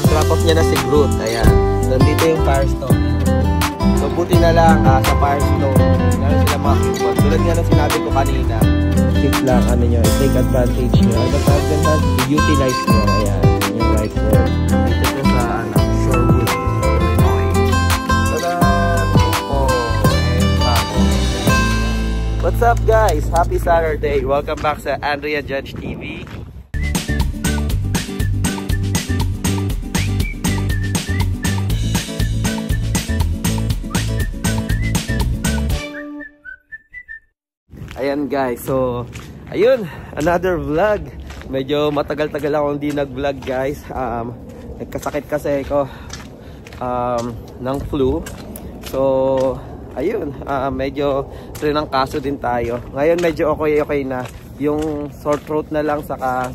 drop off niya na si Groot. Ayan. Nandito yung Firestone. So buti na lang sa Firestone, meron sila mga coupon. Tulad nga na sinabi ko kanina, keep lang ano nyo, take advantage nyo. Ano tawag din ha? I-utilize nyo. Ayan. Yung right word. Dito ko sa Shorewood, Illinois. Tada! What's up guys? Happy Saturday! Welcome back sa Andrea Judge TV. Ayan guys, so ayun, another vlog. Medyo matagal-tagal ako hindi nag-vlog guys. Nagkasakit kasi ako ng flu. So ayun, medyo rinang kaso din tayo. Ngayon medyo okay na. Yung sore throat na lang, saka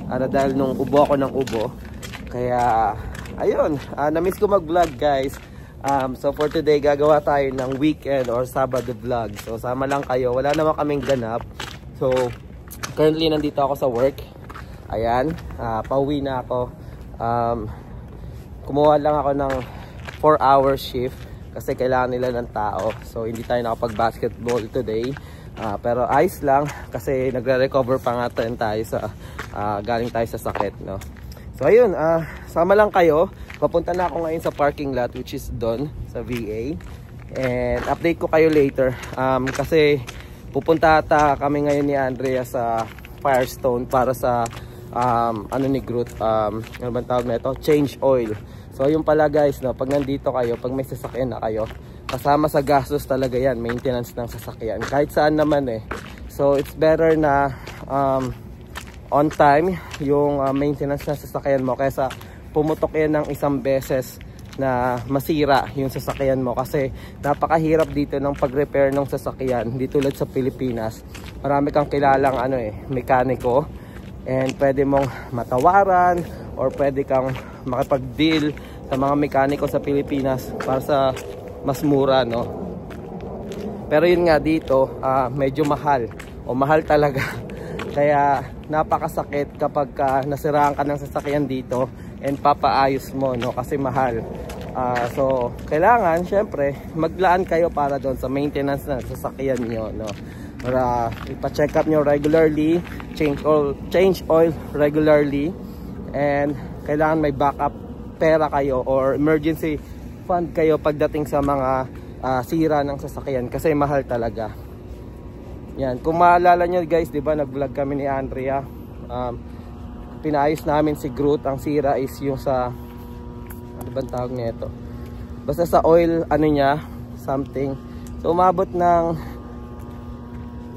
dahil nung ubo ako ng ubo. Kaya ayun, na-miss ko mag-vlog guys. So for today, gagawa tayo ng weekend or Sabado vlog. So sama lang kayo, wala naman kaming ganap. So currently nandito ako sa work. Ayan, pauwi na ako. Kumuha lang ako ng 4-hour shift kasi kailangan nila ng tao. So hindi tayo nakapag-basketball today. Pero ayos lang kasi nagre-recover pa nga tayo sa galing tayo sa sakit, no? So ayun, sama lang kayo. Papunta na ako ngayon sa parking lot, which is doon sa VA. And update ko kayo later. Kasi pupunta kami ngayon ni Andrea sa Firestone para sa ano ni Groot, ano bang tawag na ito? Change oil. So yun pala guys, no, pag nandito kayo, pag may sasakyan na kayo, kasama sa gastos talaga yan, maintenance ng sasakyan. Kahit saan naman eh. So it's better na on time yung maintenance ng sasakyan mo kaysa pumutok yan ng isang beses na masira yung sasakyan mo. Kasi napakahirap dito ng pag-repair ng sasakyan. Hindi tulad sa Pilipinas, marami kang kilalang mekaniko, and pwede mong matawaran or pwede kang makipag-deal sa mga mekaniko sa Pilipinas para sa mas mura, no? Pero yun nga dito, medyo mahal o mahal talaga. Kaya napakasakit kapag nasiraan ka ng sasakyan dito and papaayos mo, no? Kasi mahal. So kailangan syempre maglaan kayo para doon sa maintenance ng sasakyan nyo, no? Para ipa-check up nyo regularly, change oil regularly, and kailangan may backup pera kayo or emergency fund kayo pagdating sa mga sira ng sasakyan kasi mahal talaga. Yan, kung maalala nyo guys, di ba nag-vlog kami ni Andrea, pinaayos namin si Groot. Ang sira is yung sa, ano bang tawag nito, basta sa oil ano niya, something. So umabot ng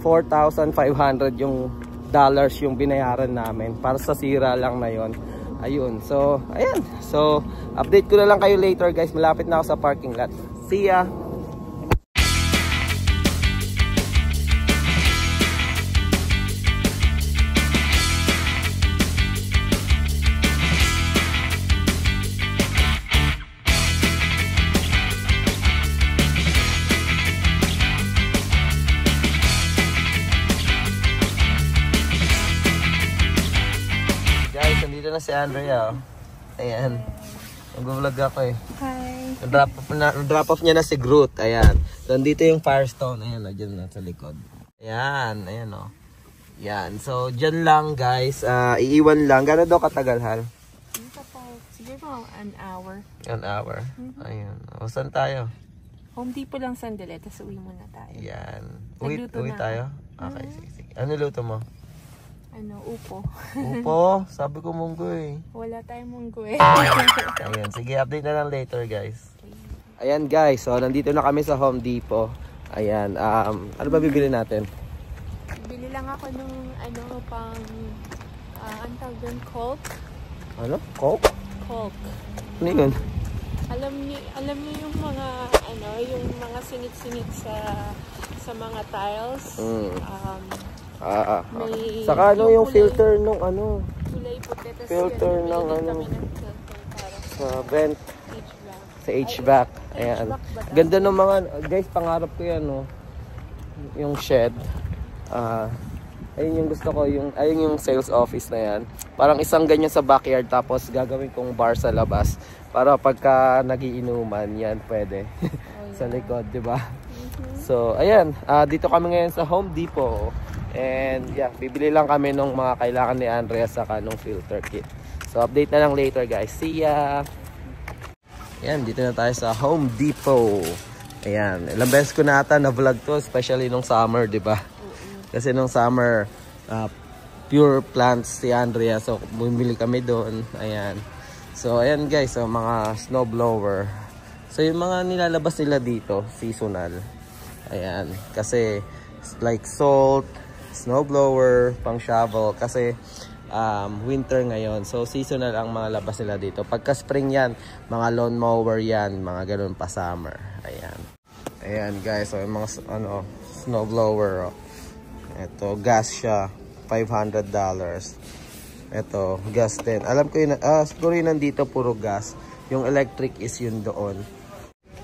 4,500 yung dollars yung binayaran namin para sa sira lang na yon. Ayun, so ayan, so update ko na lang kayo later guys. Malapit na ako sa parking lot. See ya. Nandito na si Andrea. Ayan. Nag-vlog ako eh. Hi. Drop off niya na si Groot. Ayan. So, nandito yung Firestone. Ayan, dyan na sa likod. Ayan. Ayan o. Ayan. So, dyan lang guys. Iiwan lang. Gano'n daw katagal, Hal? Siguro an hour. An hour. Ayan. O, saan tayo? Home Depot lang sandali. Tapos uwi muna tayo. Ayan. Uwi tayo? Okay, sige. Ano luto mo? Upo. Upo? Sabi ko munggo eh. Wala tayong munggo eh. Ayan, sige, update na lang later guys. Ayan guys, so nandito na kami sa Home Depot. Ayan, ano ba bibili natin? Bili lang ako nung pang ang tawag doon, Coke. Ano? Coke? Coke. Ano yun? Alam niyo yung mga yung mga singit-singit sa mga tiles. Saka yung filter nung kulay puti, filter ng sa vent, sa HVAC. Ayan. Ganda ng mga guys, pangarap ko yan, no? Yung shed. Ayun yung gusto ko, ayun yung sales office na yan. Parang isang ganyan sa backyard tapos gagawin kong bar sa labas. Para pagka nagiinuman, yan pwede. Sa likod, di ba? So, ayan. Dito kami ngayon sa Home Depot. And yeah, bibili lang kami ng mga kailangan ni Andrea saka nung filter kit. So, update na lang later guys. See ya! Ayan, dito na tayo sa Home Depot. Ayan, ilang beses ko na ata na-vlog to, especially nung summer, di ba? Kasi nung summer, pure plants si Andrea. So, bumili kami doon. Ayan. So, ayan guys. So, mga snow blower. So, yung mga nilalabas nila dito, seasonal. Ayan. Kasi, like salt, snow blower, pang shovel. Kasi, winter ngayon. So, seasonal ang mga labas nila dito. Pagka spring yan, mga lawn mower yan. Mga ganun pa summer. Ayan. Ayan guys. So, yung mga snow blower. Ito, gas siya. $500. Ito, gas din. Alam ko yun, siguro yun nandito puro gas. Yung electric is yun doon.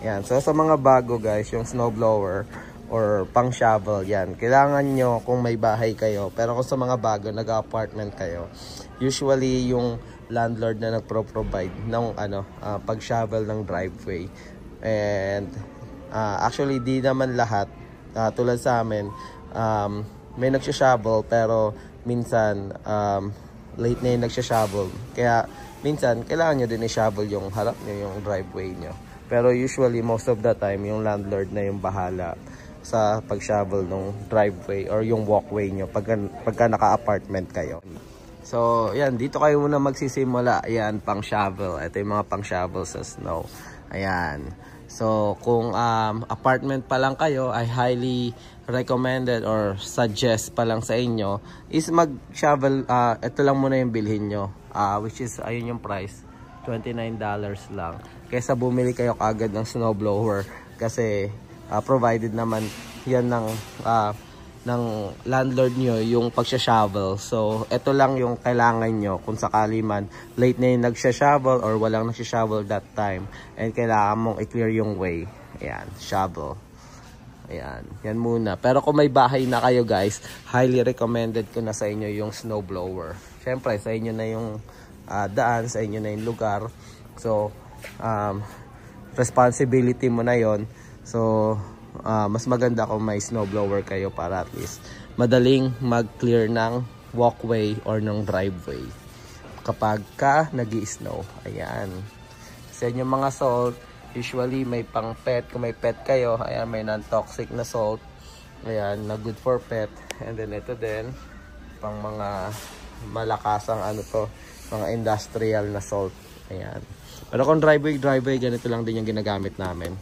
Yan. So, sa mga bago guys, yung snow blower or pang shovel, yan. Kailangan nyo kung may bahay kayo. Pero kung sa mga bago, nag-apartment kayo, usually yung landlord na nagpro-provide ng pag-shovel ng driveway. And, actually, di naman lahat. Tulad sa amin, may nagsha-shovel pero minsan late na yung nagsha-shovel. Kaya minsan kailangan nyo din i-shovel yung harap nyo, yung driveway nyo. Pero usually most of the time yung landlord na yung bahala sa pag-shovel ng driveway or yung walkway nyo pagka naka-apartment kayo. So yan, dito kayo muna magsisimula. Ayan, pang shovel. Ito yung mga pang shovel sa snow. Ayan. So, kung apartment pa lang kayo, I highly recommended or suggest pa lang sa inyo is mag-shovel. Ito lang muna yung bilhin nyo, which is, ayun yung price, $29 lang. Kaysa bumili kayo kaagad ng snowblower kasi provided naman yan ng landlord nyo yung pagsha-shovel. So, ito lang yung kailangan nyo kung sakali man late na yung nagsha-shovel or walang nagsha-shovel that time and kailangan mong i-clear yung way. Ayan, shovel. Ayan, yan muna. Pero kung may bahay na kayo guys, highly recommended ko na sa inyo yung snow blower. Syempre, sa inyo na yung daan, sa inyo na yung lugar. So, responsibility mo na yon. So, mas maganda kung may snowblower kayo para at least madaling mag-clear ng walkway or ng driveway kapag nag-i-snow. Ayan. Sa inyong mga salt, usually may pang pet. Kung may pet kayo, ayan, may non-toxic na salt. Ayan, na good for pet. And then ito din, pang mga malakasang mga industrial na salt. Ayan. Pero kung driveway, ganito lang din yung ginagamit namin.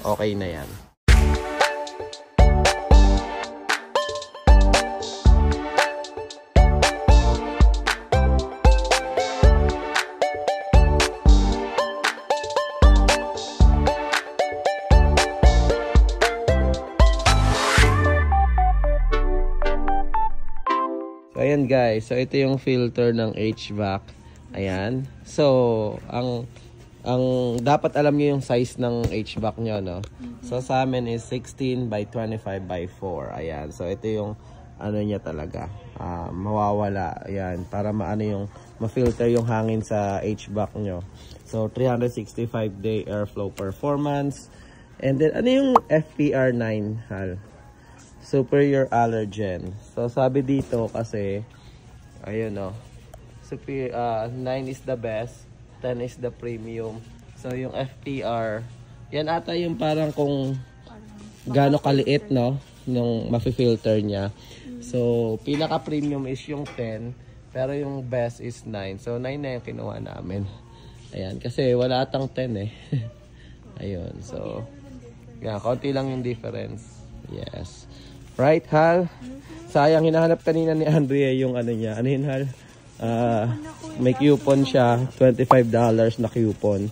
Okay na yan. Ayan guys, so ito yung filter ng HVAC. Ayan. So, ang dapat alam niyo yung size ng HVAC nyo, no? So, sa amin is 16 by 25 by 4. Ayan. So, ito yung niya talaga. Mawawala. Ayan. Para ma-filter yung hangin sa HVAC nyo. So, 365-day airflow performance. And then, ano yung FPR9, Hal? Superior allergen. So, sabi dito kasi, ayun o, 9 is the best, 10 is the premium. So, yung FPR, yan ata yung parang kung gaano kaliit, no, nung mafi-filter niya. So, pinaka-premium is yung 10, pero yung best is 9. So, 9 na yung kinuha namin. Ayan, kasi wala atang 10 eh. Ayun, so, yan, konti lang yung difference. Yes. Right, Hal? Sayang, hinahanap kanina ni Andrea yung niya. Ano yun, Hal? May coupon siya. $25 na coupon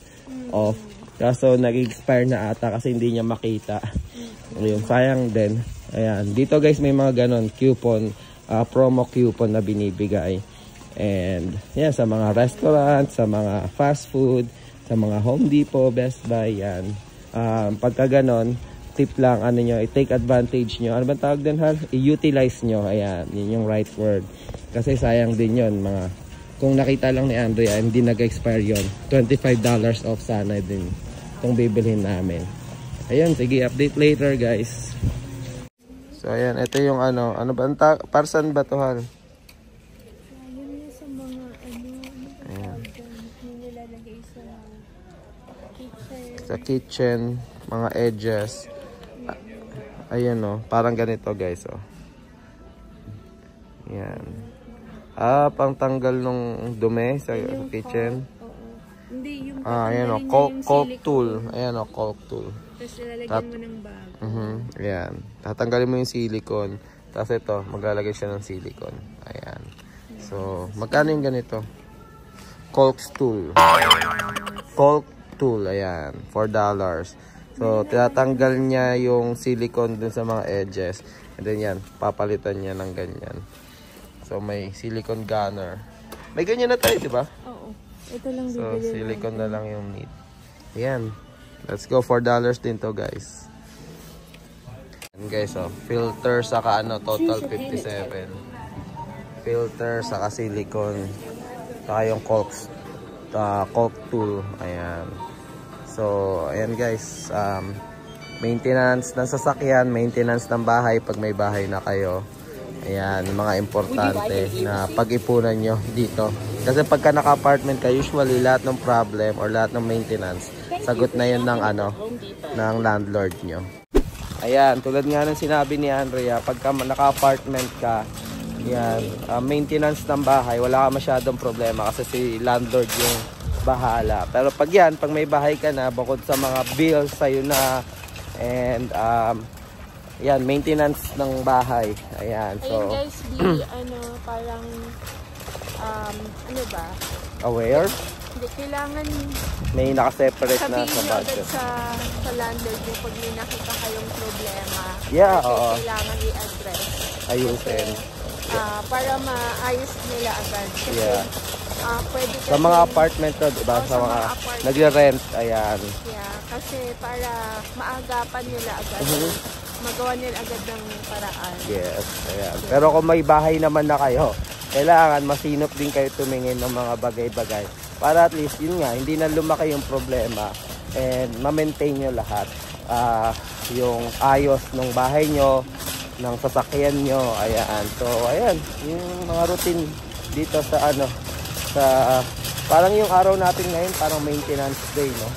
off. Kaso, nag-expire na ata kasi hindi niya makita. Ayun, sayang din. Ayan. Dito, guys, may mga ganon coupon, promo coupon na binibigay. And, yan, sa mga restaurant, sa mga fast food, sa mga Home Depot, Best Buy, yan. Pagka ganon, tip lang, ano nyo, i-take advantage nyo. Ano ba tawag din, Hal? I-utilize nyo. Ayan, yun yung right word. Kasi sayang din yun, mga, kung nakita lang ni Andrea, hindi nag-expire yun. $25 off sana din itong bibilhin namin. Ayun, sige, update later, guys. So, ayan, ito yung ano ba, parsan ba to, Hal? Yun sa mga Ayan. nilalagay sa kitchen. Sa kitchen, mga edges. Ayan, oh, parang ganito, guys, oh. Ayan. Pang tanggal nung dumi sa kitchen. Hindi, yung ayan, oh, caulk tool. Ayan, oh, caulk tool. Tapos ilalagyan mo ng bag. Ayan. Tatanggalin mo yung silicone. Tapos ito, maglalagay siya ng silicone. Ayan. So, magkano yung ganito? Caulk tool. Caulk tool. Ayan. $4. So, tinatanggal niya yung silicone dun sa mga edges. And then yan, papalitan niya ng ganyan. So, may silicone gunner. May ganyan na tayo, di ba? Oo. Ito lang bibili. So, silicone na lang yung need. Ayan. Let's go. $4 din to, guys. And guys, oh, filter saka ano, total 57. Filter saka silicone. Saka yung caulk tool. Ayan. So, ayan guys. Maintenance ng sasakyan, maintenance ng bahay pag may bahay na kayo. Ayan, mga importante na pag-ipunan nyo dito. Kasi pagka naka-apartment ka, usually lahat ng problem or lahat ng maintenance, sagot na yun ng ng landlord nyo. Ayan, tulad nga ng sinabi ni Andrea, pagka naka-apartment ka, yan, maintenance ng bahay, wala ka masyadong problema kasi si landlord yung bahala. Pero pag yan, pag may bahay ka na, bukod sa mga bills sa'yo na, and yan, maintenance ng bahay. Ayan, so ayun guys, be parang ano ba? Aware? Hindi, kailangan may naka-separate na sa sabihin nyo budget. agad sa landlord nyo pag may nakita kayong problema. Yeah, kasi oo. kailangan i-address. Ayusin. Para maayos nila agad. Kasi, Yeah. pwede kasi, Sa mga apartment to, diba? Oo, Sa mga apartment. nagre-rent, ayan. Yeah, kasi para maagapan nila agad. Magawa nila agad ng paraan. Yes, ayan. Pero kung may bahay naman na kayo, kailangan masinop din kayo tumingin ng mga bagay-bagay. Para at least, yun nga, hindi na lumaki yung problema and ma-maintain nyo lahat. Yung ayos ng bahay nyo, ng sasakyan nyo, ayan. So, ayan, yung mga routine dito sa parang yung araw natin ngayon, parang maintenance day, no?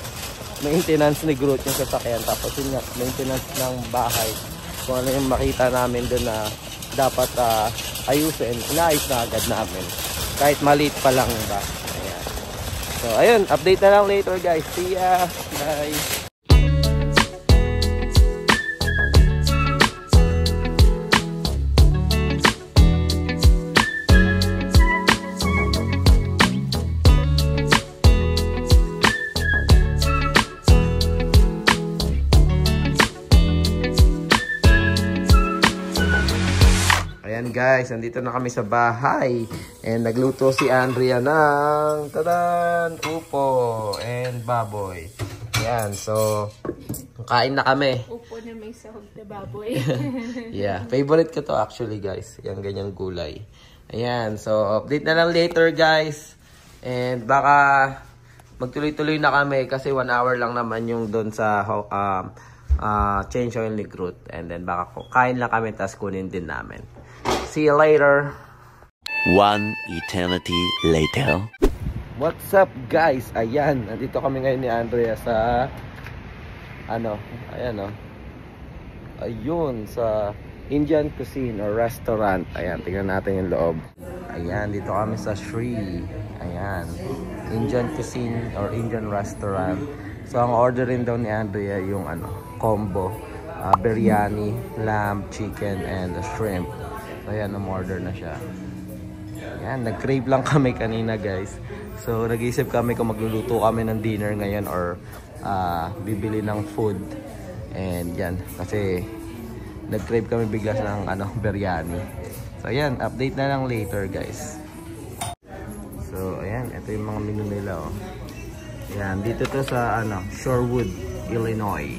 Maintenance ni Groot yung sasakyan. Tapos yun nga, maintenance ng bahay. Kung ano yung makita namin doon na dapat ayusin, inaayos na agad namin. Kahit maliit pa lang ba. Ayan. So, ayun, update na lang later guys. See ya! Bye! Ayan guys, nandito na kami sa bahay. And nagluto si Andrea ng tadan, upo and baboy. Ayan, so kain na kami. Upo na may sahog na baboy. Yeah, favorite ko to actually guys. Yung ganyang gulay. Ayan, so update na lang later guys. And baka magtuloy-tuloy na kami kasi 1 hour lang naman yung doon sa change oil ni Groot. And then baka kain lang kami tas kunin din namin. See you later. 1 eternity later. What's up guys? Ayan, nandito kami ngayon ni Andrea sa ayan ayun, sa Indian cuisine or restaurant. Ayan, tingnan natin yung loob. Ayan, dito kami sa Sri. Ayan, Indian cuisine or Indian restaurant. So ang orderin daw ni Andrea yung combo, biryani, lamb, chicken and shrimp. Ayan, umorder na siya. Ayan, nag-crave lang kami kanina guys. So, nag-isip kami kung magluluto kami ng dinner ngayon or bibili ng food. And yan, kasi nag-crave kami bigla ng biryani. So, ayan, update na lang later guys. So, ayan, ito yung mga menu nila. Oh. Ayan, dito to sa Shorewood, Illinois.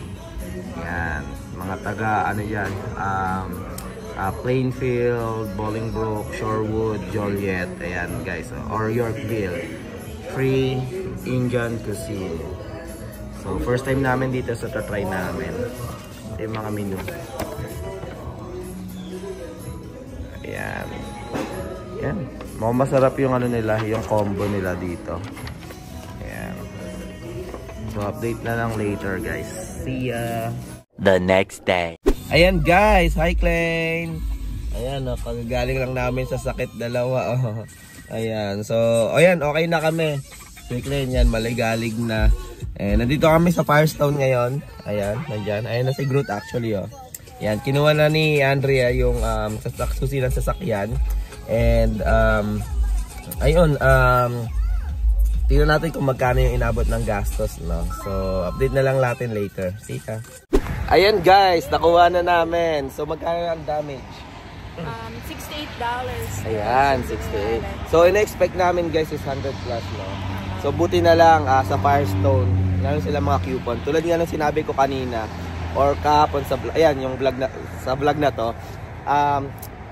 Ayan, mga taga ano yan, Plainfield, Bolingbrook, Shorewood, Joliet, ayan guys, or Yorkville. Free Indian cuisine. So first time namin dito, so try namin. Ito yung mga menu. Ayan. Ayan. Masarap yung ano nila, yung combo nila dito. Ayan. So update na lang later guys. See ya! The next day. Ayan guys, hi Klein. Ayan, kagagaling lang namin sa sakit dalawa. Oh. Ayan, so ayan, okay na kami. Si Klein yan, maligalig na. Nandito kami sa Firestone ngayon. Ayan, nandyan. Ayan na si Groot actually. Oh. Ayan, kinuha na ni Andrea yung susi ng sasakyan. And ayun, tingnan natin kung magkano yung inabot ng gastos, no? So update na lang natin later. See ka. Ayan guys, nakuha na namin. So magkano ang damage? $68. Ayan, 68. So ina-expect namin guys is 100 plus, no? So buti na lang sa Firestone, meron sila mga coupon. Tulad nga ng sinabi ko kanina or kahapon sa ayan, yung vlog na, sa vlog na to,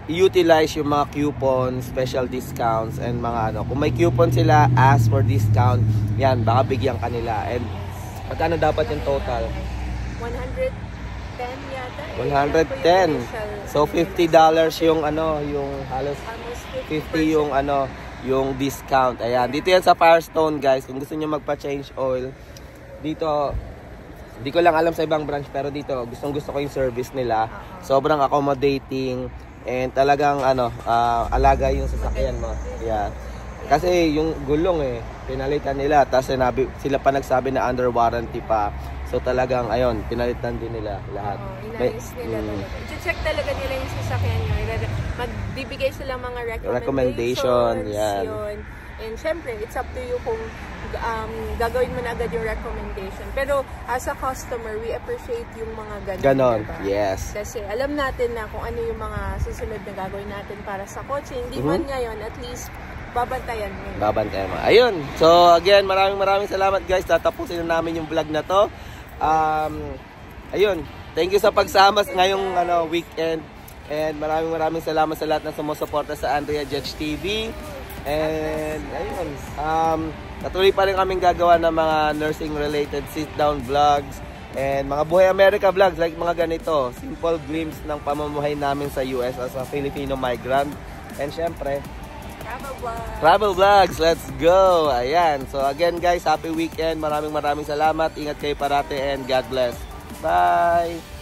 i-utilize yung mga coupon, special discounts and mga ano. Kung may coupon sila, ask for discount. Yan, baka bigyan kanila. And magkano dapat yung total? 110 yata. 110. So $50 yung ano, yung halos 50 yung ano, yung discount. Ayan, dito yan sa Firestone guys. Kung gusto niyo magpa-change oil, dito hindi ko lang alam sa ibang branch, pero dito gustong-gusto ko yung service nila. Sobrang accommodating and talagang ano, alaga yung sasakyan mo. Yeah. Kasi yung gulong pinalitan nila, tapos sila pa nagsabi na under warranty pa. So talagang ayun, pinalitan din nila lahat. Inalis nila talaga. I-check talaga nila yung sasakyan nyo. Magbibigay sila mga recommendations. Yan. Yun. And syempre, it's up to you kung gagawin mo na agad yung recommendation. Pero as a customer, we appreciate yung mga ganon. Diba? Yes. Kasi alam natin na kung ano yung mga susunod na gagawin natin para sa kotse. Hindi man ngayon, at least babantayan mo. Babantayan mo. Ayun. So again, maraming salamat guys. Tatapusin na namin yung vlog na to. Ayun. Thank you sa pagsama ngayong weekend. And maraming salamat sa lahat na sumusuporta sa Andrea Judge TV. And ayun. Patuloy pa rin kaming gagawa ng mga nursing related sit-down vlogs and mga Buhay America vlogs like mga ganito. Simple glimpse ng pamumuhay namin sa US as a Filipino migrant. And syempre, travel vlogs. Let's go. Ayan. So again guys, happy weekend. Maraming salamat. Ingat kayo parate and God bless. Bye.